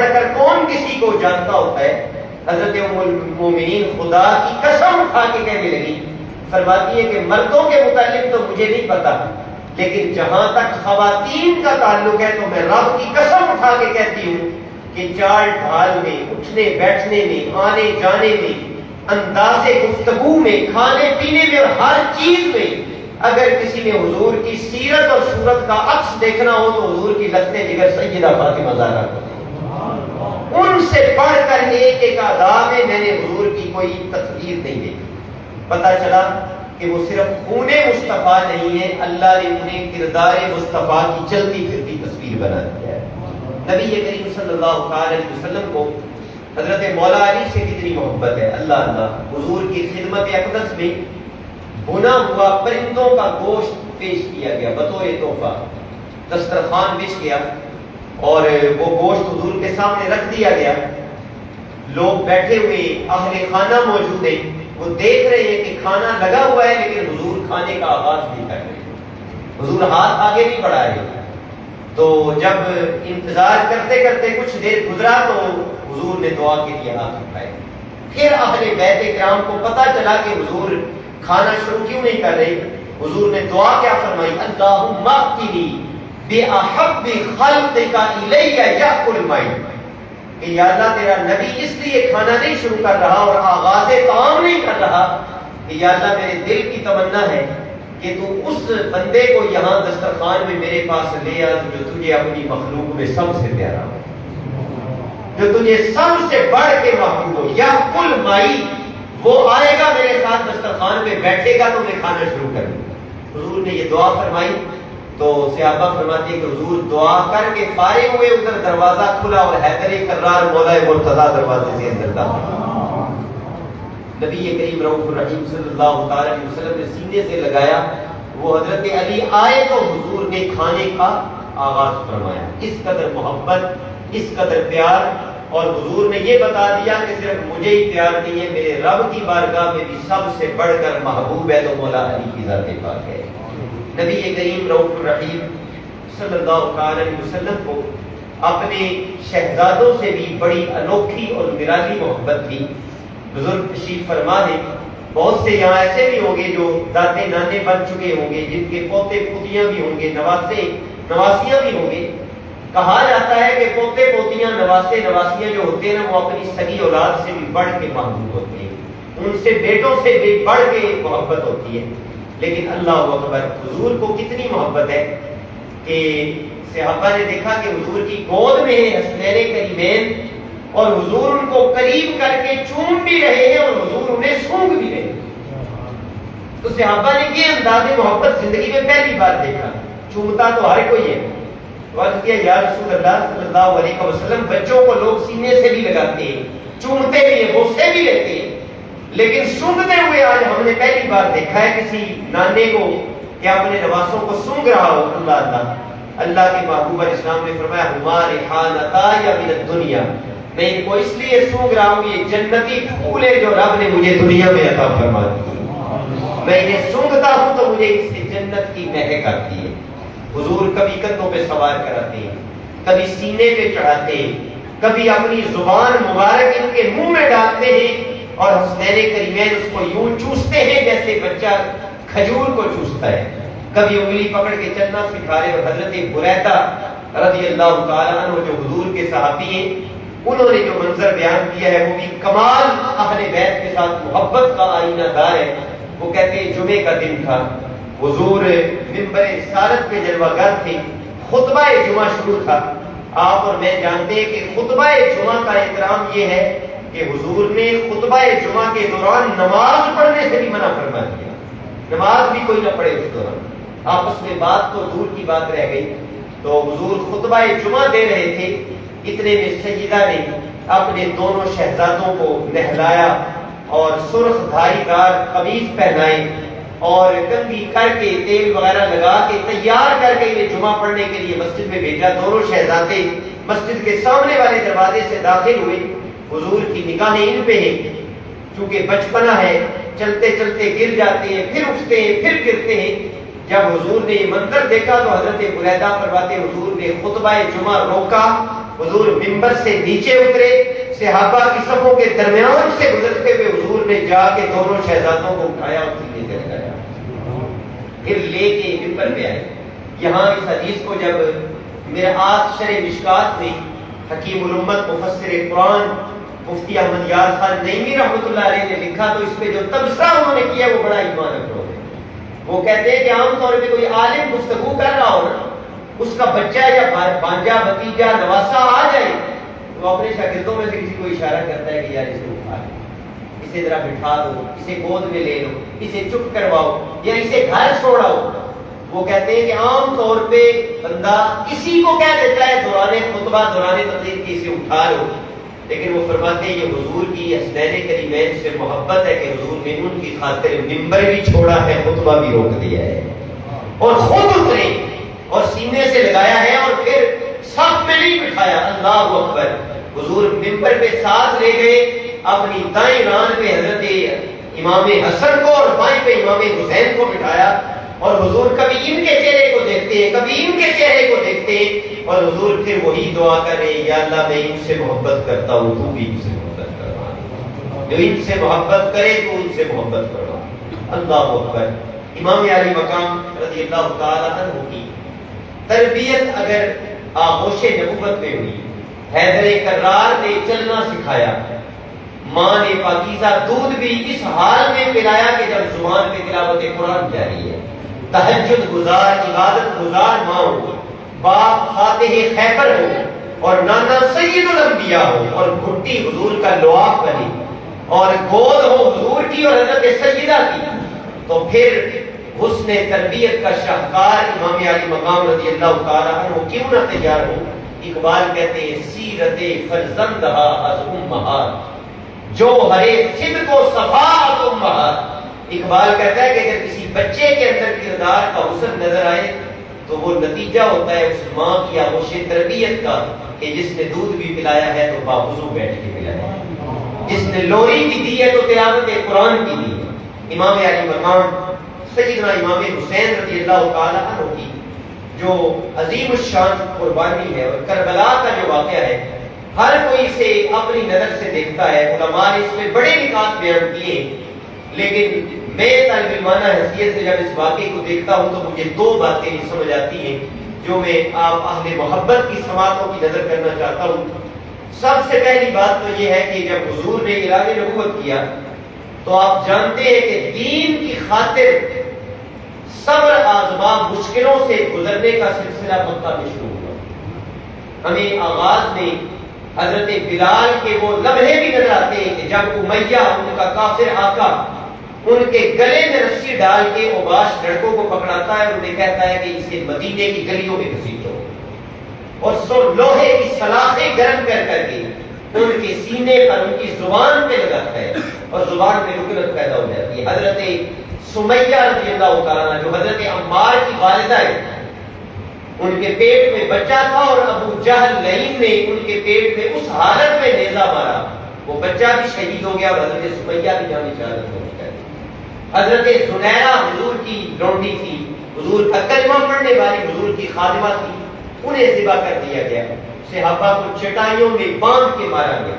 بڑھ کر کون کسی کو جانتا ہوتا ہے؟ حضرت ام المومنین خدا کی قسم اٹھا کے کہنے لگی، فرماتی ہے کہ مردوں کے متعلق تو مجھے نہیں پتا، لیکن جہاں تک خواتین کا تعلق ہے تو میں رب کی قسم اٹھا کے کہتی ہوں کہ چال ڈھال میں، اٹھنے بیٹھنے میں، آنے جانے میں، انداز گفتگو میں، کھانے پینے میں اور ہر چیز میں اگر کسی نے حضور کی سیرت اور صورت کا عکس دیکھنا ہو تو حضور کی لذت جگر سیدہ فاطمہ زہرا کو، ان سے بڑھ کر ایک ایک ادا میں نے حضور کی کوئی تصویر نہیں دیکھی۔ پتہ چلا کہ وہ صرف خون مصطفیٰ نہیں ہے، اللہ نے انہیں کردار مصطفیٰ کی چلتی پھرتی تصویر بنا دیا ہے۔ نبی کریم صلی اللہ علیہ وسلم کو حضرت مولا علی سے کتنی محبت ہے، اللہ اللہ۔ حضور کی خدمت اقدس میں بنا ہوا پرندوں کا گوشت پیش کیا گیا بطور تحفہ، دسترخوان بچھ گیا اور وہ گوشت حضور کے سامنے رکھ دیا گیا۔ لوگ بیٹھے ہوئے، اہل خانہ موجود ہیں، وہ دیکھ رہے ہیں کہ کھانا لگا ہوا ہے لیکن حضور کھانے کا آغاز نہیں کر رہے، حضور ہاتھ آگے نہیں بڑھا رہے۔ تو جب انتظار کرتے کرتے کچھ دیر گزرا تو حضور نے دعا کے لیے ہاتھ اٹھائے۔ پھر اہل بیت کرام کو پتہ چلا کہ حضور کھانا شروع کیوں نہیں کر رہے، حضور نے دعا کیا فرمائی، اللہم اقتنی بِأَحَبِّ خَلْقِكَ إِلَيَّ يَأْكُلْ مَعِي، کہ یا اللہ تیرا نبی اس لیے کھانا نہیں شروع کر رہا اور آغاز طعام نہیں کر رہا کہ یا اللہ میرے دل کی تمنا ہے کہ تو اس بندے کو یہاں دسترخوان میں میرے پاس لے آ جو تجھے اپنی مخلوق میں سب سے پیارا ہو، جو تجھے سب سے بڑھ کے محبوب ہو، یأکل معی، وہ آئے گا میرے ساتھ دسترخوان میں بیٹھے گا تو میں کھانا شروع کروں۔ حضور نے یہ دعا فرمائی تو صحابہ فرماتے ہیں کہ حضور دعا کر کے فارغ ہوئے، ادھر دروازہ کھلا اور حیدر کرار مولا مرتضیٰ دروازے سے اندر داخل۔ نبی کریم رؤوف الرحیم صلی اللہ علیہ وسلم نے سینے سے لگایا، وہ حضرت علی آئے تو حضور نے کھانے کا آغاز فرمایا۔ اس قدر محبت، اس قدر پیار، اور حضور نے یہ بتا دیا کہ صرف مجھے ہی پیار نہیں ہے، میرے رب کی بارگاہ میں بھی سب سے بڑھ کر محبوب ہے تو مولا علی کی ذات پاک ہے۔ نبی کریم رؤوف الرحیم صلی اللہ علیہ وسلم کو اپنے شہزادوں سے بھی بڑی انوکھی اور نرالی محبت تھی۔ بزرگ تشریف فرما دیں، بہت سے یہاں ایسے بھی ہوں گے جو دادے نانے بن چکے ہوں گے، جن کے پوتے پوتیاں بھی ہوں گے، نواسے نواسیاں بھی ہوں گے۔ کہا جاتا ہے کہ پوتے پوتیاں نواسے نواسیاں جو ہوتے ہیں نا، وہ اپنی سگی اولاد سے بھی بڑھ کے محبوب ہوتے ہیں، ان سے بیٹوں سے بھی بڑھ کے محبت ہوتی ہے۔ لیکن اللہ اکبر، حضور کو کتنی محبت ہے کہ صحابہ نے دیکھا کہ حضور کی گود میں ہے حسنین کریمین، اور حضور ان کو قریب کر کے چوم بھی رہے ہیں اور حضور انہیں سونگ بھی رہے ہیں۔ تو صحابہ نے یہ انداز محبت زندگی میں پہلی بار دیکھا۔ چومتا تو ہر کوئی ہے، عرض کیا یا رسول اللہ صلی اللہ علیہ وسلم، بچوں کو لوگ سینے سے بھی لگاتے ہیں، چومتے بھی ہیں، بوسے بھی لیتے ہیں، لیکن سونگتے ہوئے آج ہم نے پہلی بار دیکھا ہے کسی نانے کو کہ اپنے نواسوں کو سونگ رہا ہو۔ اللہ اللہ اللہ کے محبوب علیہ السلام نے فرمایا ہمارے حانتا یا من الدنیا، میں ان کو اس لیے سونگ رہا ہوں، یہ جنتی پھول ہے جو رب نے مجھے دنیا میں عطا فرما دی، میں انہیں سونگتا ہوں تو مجھے اس سے جنت کی مہک آتی ہے۔ حضور کبھی کندھوں پہ سوار کراتے ہیں، کبھی سینے پہ چڑھاتے ہیں، کبھی اپنی زبان مبارک ان کے منہ میں ڈالتے ہیں اور حسنین کریمین اس کو یوں چوستے ہیں جیسے بچہ کھجور کو چوستا ہے، کبھی انگلی پکڑ کے چلنا سکھا رہے۔ اور حضرت بریدہ رضی اللہ تعالیٰ عنہ جو حضور کے صحابی ہیں، انہوں نے جو منظر بیان کیا ہے وہ بھی کمال اہل بیت کے ساتھ محبت کا آئینہ دار ہے۔ وہ کہتے ہیں جمعے کا دن تھا، حضور منبر رسالت پہ جلوہ گر تھے، خطبہ جمعہ شروع تھا۔ آپ اور میں جانتے ہیں کہ خطبہ جمعہ کا احترام یہ ہے کہ حضور نے خطبہ جمعہ کے دوران نماز پڑھنے سے بھی منع فرما دیا، نماز بھی کوئی نہ پڑھے اس دوران، آپس میں بات تو دور کی بات رہ گئی۔ تو حضور خطبہ جمعہ دے رہے تھے، اتنے میں سیدہ نے اپنے دونوں شہزادوں کو نہلایا اور سرخ دھاری دار قمیص پہنائی اور کنگھی کر کے تیل وغیرہ لگا کے تیار کر کے انہیں جمعہ پڑھنے کے لیے مسجد میں بھیجا۔ دونوں شہزادے مسجد کے سامنے والے دروازے سے داخل ہوئے، حضور کی نگاہیں ان پہ ہیں، چونکہ بچپنا ہے، چلتے چلتے گر جاتے ہیں، پھر اٹھتے ہیں، پھر گرتے ہیں۔ جب حضور نے یہ منظر دیکھا تو حضرت بریدہ فرماتے حضور نے خطبہ جمعہ روکا حضور ممبر سے نیچے اترے، صحابہ کی صفوں کے درمیان سے گزرتے ہوئے حضور نے جا کے دونوں شہزادوں کو اٹھایا اور سینے سے لگایا، پھر لے کے ممبر پہ آئے۔ یہاں اس حدیث کو جب مرآت شرح مشکات میں حکیم الامت مفسر قرآن مفتی احمد یار خان نعیمی رحمۃ اللہ علیہ نے لکھا تو اس پہ جو تبصرہ انہوں نے کیا وہ بڑا ایمان افروز ہے۔ وہ کہتے ہیں کہ عام طور پہ کوئی عالم گفتگو کر رہا ہو نا، اس کا بچہ یا بانجا بھتیجا نواسا آ جائے تو اپنے شاگردوں میں سے کسی کو اشارہ کرتا ہے کہ یار اسے اٹھا لو، اسے ذرا بٹھا دو، اسے گود میں لے لو، اسے چپ کرواؤ یا اسے گھر چھوڑاؤ۔ وہ کہتے ہیں کہ عام طور پہ بندہ کسی کو کہہ دیتا ہے دوران خطبہ دوران تقریر کی اسے اٹھا لو، لیکن وہ فرماتے ہیں یہ حضور کی حسنین کریمین سے محبت ہے کہ حضور نے ان کی خاطر ممبر بھی چھوڑا ہے، خطبہ بھی روک دیا ہے اور خود اترے اور سینے سے لگایا ہے اور پھر صف میں نہیں بٹھایا۔ اللہ اکبر! حضور ممبر پہ ساتھ لے گئے، اپنی دائیں ران پہ حضرت امام حسن کو اور بائیں پہ امام حسین کو بٹھایا، اور حضور کبھی ان کے چہرے کو دیکھتے ہیں کبھی ان کے چہرے کو دیکھتے ہیں، اور حضور پھر وہی دعا کر رہے ہیں، یا اللہ میں ان سے محبت کرتا ہوں تو بھی ان سے محبت کروا، جو ان سے محبت کرے تو ان سے محبت کروا۔ اللہ اکبر! امام علی مقام رضی اللہ تعالی عنہ کی تربیت اگر آغوش نبوت میں ہوئی، حیدر کرار نے چلنا سکھایا، ماں نے پاکیزہ دودھ بھی اس حال میں پلایا کہ جب زبان پہ تلاوت قرآن جاری ہے، تہجد گزار عبادت گزار ماں ہو، باپ فاتح خیبر ہو اور نانا سید الانبیاء ہو اور گھٹی حضور کا لعاب بنی اور گود ہو حضور کی اور حضرت سیدہ کی، تو پھر حسن تربیت کا شاہکار امام علی مقام رضی اللہ تعالیٰ عنہ کیوں نہ تیار ہو۔ اقبال کہتے ہیں سیرت فرزندہ از امہات جو ہرے صدق و صفات امہات۔ اقبال کہتا ہے کہ اگر کسی بچے کے اندر کردار کا حسن نظر آئے تو وہ نتیجہ ہوتا ہے اس ماں کی آغوش تربیت کا کہ جس نے دودھ بھی پلایا ہے تو باوضو بیٹھ کے پلایا ہے، جس نے لوری بھی دی ہے تو تلاوت قرآن کی دی ہے۔ امام علی مقام سیدنا امام حسین رضی اللہ تعالی عنہ کی جو عظیم الشان قربانی ہے اور کربلا کا جو واقعہ ہے، ہر کوئی اسے اپنی نظر سے دیکھتا ہے، علماء نے اس میں بڑے نکات بیان کیے، لیکن میں طالب علمانہ حیثیت سے جب اس واقعے کو دیکھتا ہوں تو مجھے دو باتیں سمجھ آتی ہیں جو میں آپ اہل محبت کی سماعتوں کی نظر کرنا چاہتا ہوں۔ سب سے پہلی بات تو یہ ہے کہ جب حضور نے اعلان نبوت کیا تو آپ جانتے ہیں کہ دین کی خاطر صبر آزما مشکلوں سے گزرنے کا سلسلہ مکہ میں شروع ہوا۔ ہمیں آغاز میں حضرت بلال کے وہ لمحے بھی نظر آتے ہیں کہ جب امیہ ان کا کافر آقا ان کے گلے میں رسی ڈال کے اوباش لڑکوں کو پکڑاتا ہے اور انہیں کہتا ہے کہ اسے مدینے کی گلیوں میں گھسیٹو، اور سو لوہے کی سلاخیں گرم کر کر کے ان کے سینے پر ان کی زبان پہ لگاتا ہے اور زبان میں رکنت پیدا ہو جاتی ہے۔ حضرت سمیہ رضی اللہ تعالیٰ جو حضرت عمار کی والدہ ہے، ان کے پیٹ میں بچہ تھا اور ابو جہل لعین نے ان کے پیٹ میں اس حالت میں نیزہ مارا، وہ بچہ بھی شہید ہو گیا اور حضرت سمیہ کی جان شہادت ہو گئی۔ حضرت زنیرہ حضور کی لونڈی تھی، حضور کا کلمہ پڑھنے والی حضور کی خادمہ تھی، انہیں ذبح کر دیا گیا، صحابہ کو چٹائیوں میں باندھ کے مارا گیا۔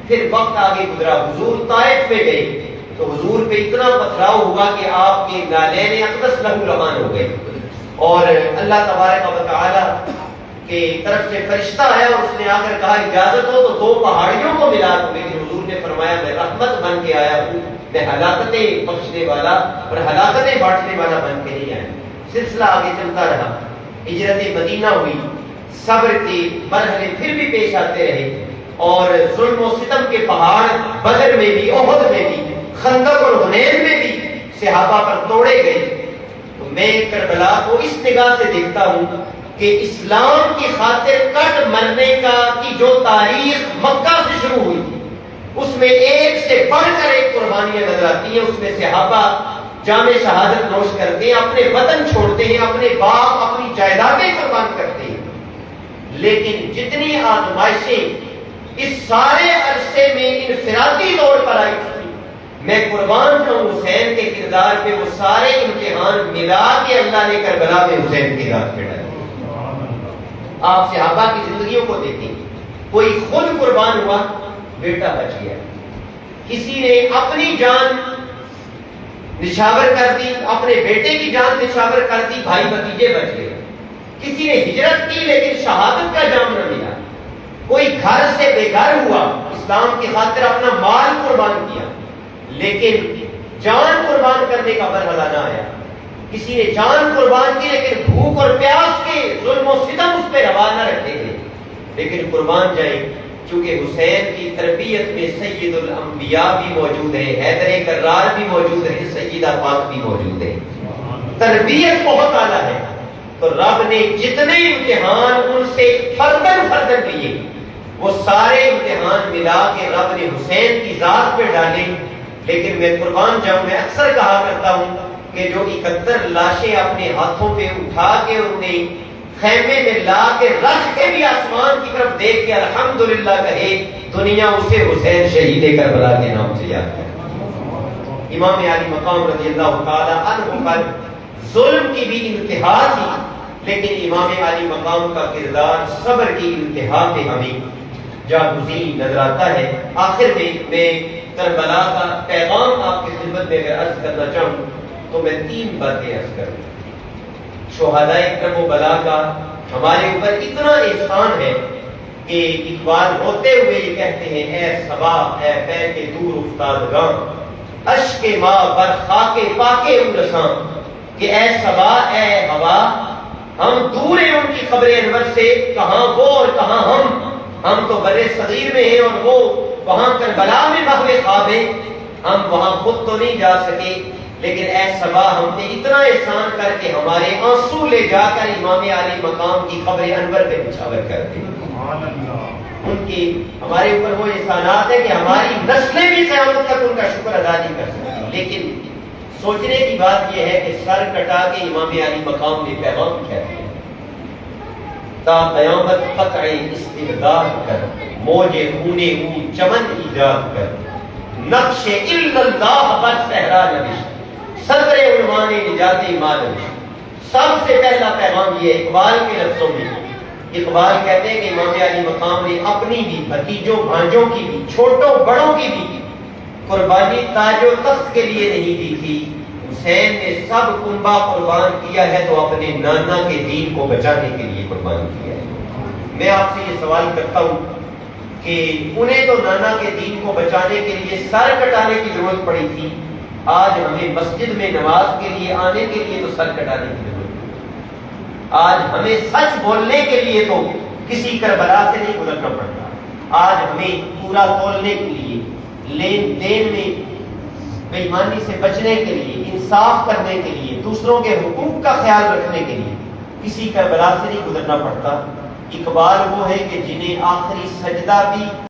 پھر وقت آگے گزرا، حضور طائف میں گئے تو حضور پہ اتنا پتھراؤ ہوا کہ آپ کے نالین اقدس لہو لہان ہو گئے، اور اللہ تبارک و تعالی کے طرف سے فرشتہ آیا اور اس نے آ کر کہا اجازت ہو تو دو پہاڑیوں کو ملا دو، لیکن حضور نے فرمایا میں رحمت بن کے آیا ہوں، میں ہلاکتیں بخشنے والا اور ہلاکتیں بانٹنے والا بن کے نہیں آیا۔ سلسلہ آگے چلتا رہا، ہجرت مدینہ ہوئی، صبر کے مرحلے پھر بھی پیش آتے رہے، اور ظلم و ستم کے پہاڑ بدر میں بھی، احد میں بھی، خندق اور حنین میں بھی صحابہ پر توڑے گئے۔ تو میں کربلا کو اس نگاہ سے دیکھتا ہوں کہ اسلام کی خاطر کٹ مرنے کی جو تاریخ مکہ سے شروع ہوئی تھی، اس میں ایک سے بڑھ کر ایک قربانیاں نظر آتی ہیں۔ اس میں صحابہ جام شہادت نوش کرتے ہیں، اپنے وطن چھوڑتے ہیں، اپنے باپ اپنی جائیدادیں قربان کرتے ہیں، لیکن جتنی آزمائشیں اس سارے عرصے میں انفرادی طور پر آئی تھی، میں قربان جاؤں حسین کے کردار پہ وہ سارے امتحان ملا کے اللہ نے کربلا میں حسین کے ہاتھ پہ ڈالے۔ آپ صحابہ کی زندگیوں کو دیکھیں، کوئی خود قربان ہوا، بیٹا بچ گیا، کسی نے اپنی جان نچھاور کر دی، اپنے بیٹے کی جان نچھاور کر دی، بھائی بھتیجے بچ گئے، کسی نے ہجرت کی لیکن شہادت کا جام نہ ملا، کوئی گھر سے بے گھر ہوا، اسلام کی خاطر اپنا مال قربان کیا لیکن جان قربان کرنے کا مرحلہ نہ آیا، کسی نے جان قربان کی لیکن بھوک اور پیاس کے ظلم و ستم اس پہ روا نہ رکھے تھے، لیکن قربان جائے کیونکہ حسین کی تربیت میں سید الانبیاء بھی موجود ہے، حیدر کرار بھی موجود ہے، سیدہ پاک بھی موجود ہے، تربیت بہت اعلیٰ ہے، تو رب نے جتنے امتحان ان سے فردن لیے وہ سارے امتحان ملا کے رب نے حسین کی ذات پہ ڈالے۔ لیکن میں قربان جاؤں، میں اکثر کہا کرتا ہوں کہ جو 71 لاشیں اپنے ہاتھوں پہ اٹھا کے انہیں خیمے میں لا کے رکھ کے بھی آسمان کی طرف دیکھ کے الحمدللہ کہے، دنیا اسے حسین شہید کربلا کے نام سے یاد کرے۔ امام علی مقام رضی اللہ تعالی عنہ پر ظلم کی بھی انتہا تھی، لیکن امام علی مقام کا کردار صبر کی انتہا پہ ہمیں جاگزین نظر آتا ہے۔ آخر میں کربلا کا پیغام آپ کی خدمت میں اگر عرض کرنا چاہوں تو میں 3 باتیں عرض کروں۔ شہدائے کرب و بلا کا ہمارے اوپر اتنا احسان ہے کہ اقبال روتے ہوئے یہ کہتے ہیں، اے صبا اے پے کے دور افتادگاں، اشک ماں بر خاک پاکے رساں، کہ اے صبا اے ہوا، ہم دور ہیں ان کی قبر انور سے، کہاں وہ اور کہاں ہم تو بر صغیر میں ہیں اور وہ وہاں کربلا میں محو خواب ہیں، ہم وہاں خود تو نہیں جا سکے، لیکن اے صبا ہم نے اتنا احسان کر کے ہمارے آنسو لے جا کر امام علی مقام کی قبر انور پہ نچھاور کر دی۔ ان کی ہمارے اوپر وہ احسانات ہے کہ ہماری نسلیں بھی قیامت تک ان کا شکر ادا نہیں کر سکتی، لیکن سوچنے کی بات یہ ہے کہ سر کٹا کے امام علی مقام نے پیغام کیا دیا، تا قیامت قطع استعداد کر، موج خونے او چمن ایجاد کر، نقش الا اللہ بر صحرا نوشت، صدر عنوان نجات مالک۔ سب سے پہلا پیغام یہ اقبال کے لفظوں میں، اقبال کہتے ہیں کہ امام علی مقام نے اپنی بھی، بھتیجوں بھانجوں کی بھی، چھوٹوں بڑوں کی بھی قربانی تاج و تخت کے لیے نہیں دی تھی، حسین نے سب کنبہ قربان کیا ہے تو اپنے نانا کے دین کو بچانے کے لیے قربان کیا ہے۔ میں آپ سے یہ سوال کرتا ہوں کہ انہیں تو نانا کے دین کو بچانے کے لیے سر کٹانے کی ضرورت پڑی تھی، آج ہمیں مسجد میں نماز کے لیے آنے کے لیے تو سر کٹانے کی ضرورت ہے، آج ہمیں سچ بولنے کے لیے تو کسی کربلا سے نہیں گزرنا پڑتا، آج ہمیں پورا تولنے کے لیے، لین دین میں بے ایمانی سے بچنے کے لیے، انصاف کرنے کے لیے، دوسروں کے حقوق کا خیال رکھنے کے لیے کسی کربلا سے نہیں گزرنا پڑتا۔ اقبال وہ ہے کہ جنہیں آخری سجدہ بھی